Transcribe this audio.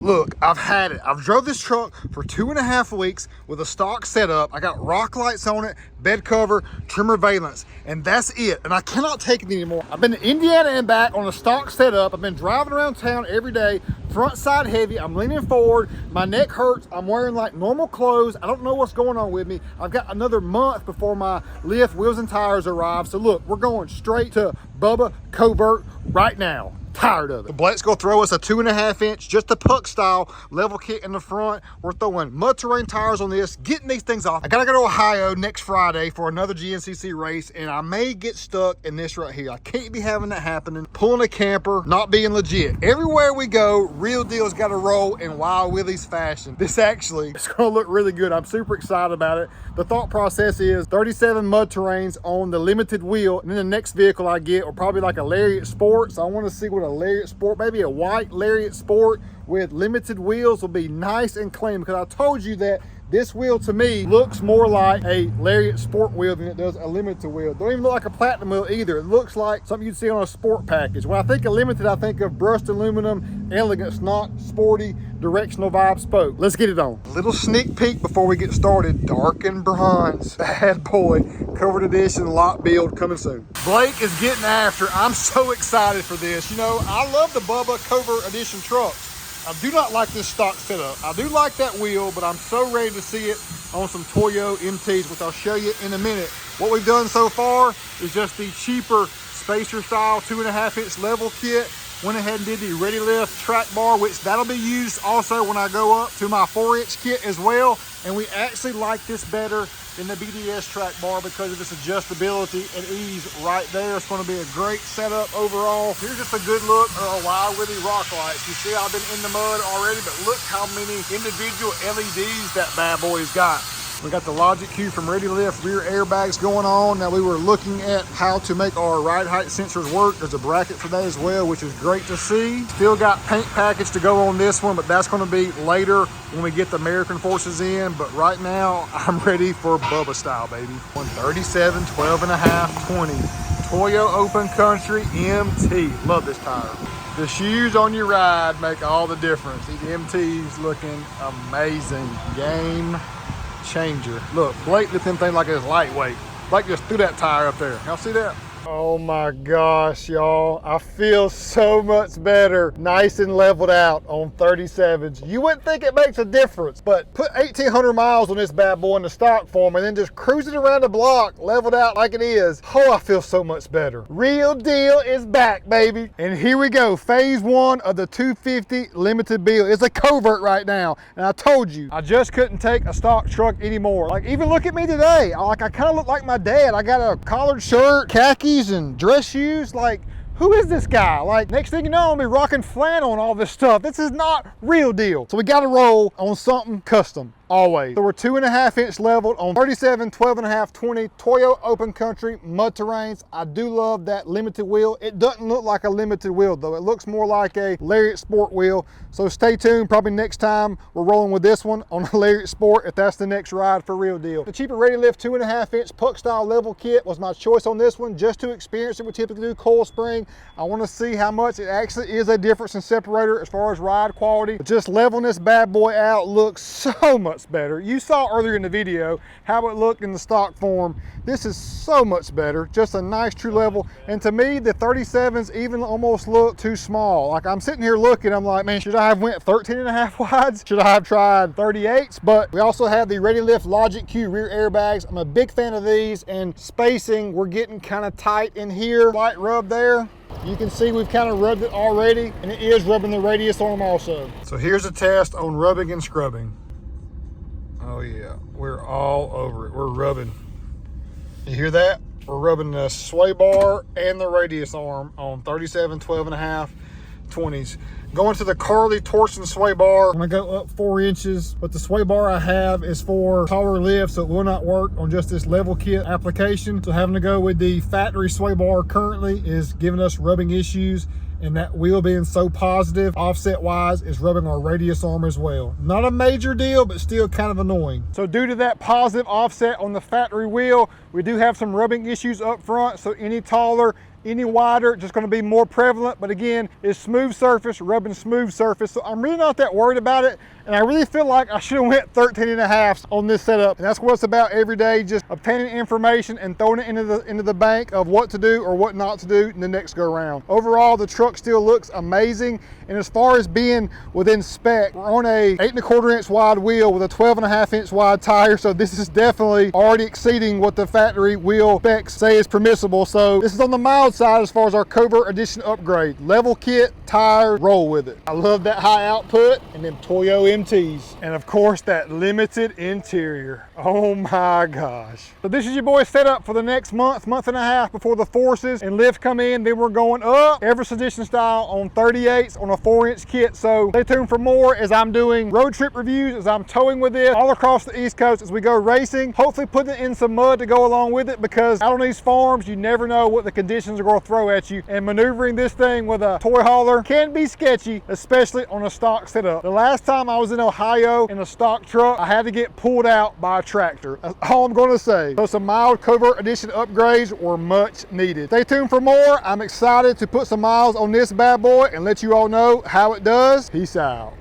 Look, I've had it. I've drove this truck for 2.5 weeks with a stock setup. I got rock lights on it, bed cover, trimmer valence, and that's it. And I cannot take it anymore. I've been to Indiana and back on a stock setup. I've been driving around town every day, front side heavy. I'm leaning forward. My neck hurts. I'm wearing like normal clothes. I don't know what's going on with me. I've got another month before my lift, wheels, and tires arrive. So look, we're going straight to Bubba Covert right now. Tired of it. Blake's gonna throw us a 2.5 inch, just a puck style level kit in the front. We're throwing mud terrain tires on this, getting these things off. I gotta go to Ohio next Friday for another GNCC race, and I may get stuck in this right here. I can't be having that happening. Pulling a camper, not being legit. Everywhere we go, Real Deal's gotta roll in Wild Willies fashion. This actually, it's gonna look really good. I'm super excited about it. The thought process is 37 mud terrains on the limited wheel, and then the next vehicle I get will probably like a Lariat Sport. So I wanna see what a Lariat Sport, maybe a white Lariat Sport with limited wheels will be nice and clean, because I told you that this wheel to me looks more like a Lariat Sport wheel than it does a limited wheel. Don't even look like a platinum wheel either. It looks like something you'd see on a sport package. When I think of limited, I think of brushed aluminum, elegance, not sporty, directional vibe spoke. Let's get it on. Little sneak peek before we get started. Dark and bronze, bad boy, covered edition lot build coming soon. Blake is getting after. I'm so excited for this. You know, I love the Bubba Covert edition trucks. I do not like this stock setup. I do like that wheel, but I'm so ready to see it on some Toyo MTs, which I'll show you in a minute. What we've done so far is just the cheaper spacer style 2.5 inch level kit. Went ahead and did the Ready Lift track bar, which that'll be used also when I go up to my 4-inch kit as well. And we actually like this better than the BDS track bar because of its adjustability and ease right there. It's going to be a great setup overall. Here's just a good look at our Wild Willie rock lights. You see I've been in the mud already, but look how many individual LEDs that bad boy's got. We got the Logic Q from Ready Lift rear airbags going on. Now we were looking at how to make our ride height sensors work. There's a bracket for that as well, which is great to see. Still got paint package to go on this one, but that's going to be later when we get the American Forces in. But right now, I'm ready for Bubba style, baby. 137, 12.5, 20. Toyo Open Country MT. Love this tire. The shoes on your ride make all the difference. These MTs looking amazing. Game changer. Look, Blake lifted them things like it's lightweight. Blake just threw that tire up there. Y'all see that? Oh my gosh, y'all. I feel so much better. Nice and leveled out on 37s. You wouldn't think it makes a difference, but put 1,800 miles on this bad boy in the stock form and then just cruise it around the block, leveled out like it is. Oh, I feel so much better. Real Deal is back, baby. And here we go. Phase 1 of the 250 limited build. It's a Covert right now. And I told you, I just couldn't take a stock truck anymore. Like, even look at me today. I kind of look like my dad. I got a collared shirt, khakis, and dress shoes. Like, who is this guy? Like, next thing you know, I'm gonna be rocking flannel and all this stuff. This is not Real Deal. So we gotta roll on something custom. Always. So we're 2.5 inch leveled on 37, 12.5, 20 Toyo Open Country mud terrains. I do love that limited wheel. It doesn't look like a limited wheel though. It looks more like a Lariat Sport wheel. So stay tuned. Probably next time we're rolling with this one on a Lariat Sport if that's the next ride for Real Deal. The cheaper Ready Lift 2.5 inch puck style level kit was my choice on this one just to experience it. We typically do coil spring. I want to see how much it actually is a difference in separator as far as ride quality. But just leveling this bad boy out looks so much better. You saw earlier in the video how it looked in the stock form. This is so much better. Just a nice true level. And to me, the 37s even almost look too small. Like, I'm sitting here looking, I'm like, man, should I have went 13.5 wides? Should I have tried 38s? But we also have the Ready Lift Logic Q rear airbags. I'm a big fan of these, and spacing, we're getting kind of tight in here. Light rub there. You can see we've kind of rubbed it already, and it is rubbing the radius arm also. So here's a test on rubbing and scrubbing. Oh yeah, we're all over it. We're rubbing. You hear that? We're rubbing the sway bar and the radius arm on 37, 12.5, 20s. Going to the Carly torsion sway bar, I'm gonna go up 4 inches, but the sway bar I have is for taller lift, so it will not work on just this level kit application. So having to go with the factory sway bar currently is giving us rubbing issues. And that wheel being so positive, offset wise, is rubbing our radius arm as well. Not a major deal, but still kind of annoying. So due to that positive offset on the factory wheel, we do have some rubbing issues up front. So any taller, any wider, just gonna be more prevalent. But again, it's smooth surface, rubbing smooth surface. So I'm really not that worried about it. And I really feel like I should have went 13.5 on this setup. And that's what it's about every day, just obtaining information and throwing it into the bank of what to do or what not to do in the next go around. Overall, the truck still looks amazing. And as far as being within spec, we're on a 8.25 inch wide wheel with a 12.5 inch wide tire. So this is definitely already exceeding what the factory wheel specs say is permissible. So this is on the mild side as far as our Covert Edition upgrade. Level kit, tire, roll with it. I love that high output and them Toyo MTs. And of course that limited interior. Oh my gosh. So this is your boy's setup for the next month and a half before the forces and lifts come in. Then we're going up Everest Edition style on 38s on a 4-inch kit. So stay tuned for more as I'm doing road trip reviews, as I'm towing with it all across the East Coast as we go racing. Hopefully putting it in some mud to go along with it, because out on these farms, you never know what the conditions are going to throw at you. And maneuvering this thing with a toy hauler can be sketchy, especially on a stock setup. The last time I was in Ohio in a stock truck, I had to get pulled out by a tractor. That's all I'm going to say. So some mild Covert Edition upgrades were much needed. Stay tuned for more. I'm excited to put some miles on this bad boy and let you all know how it does. Peace out.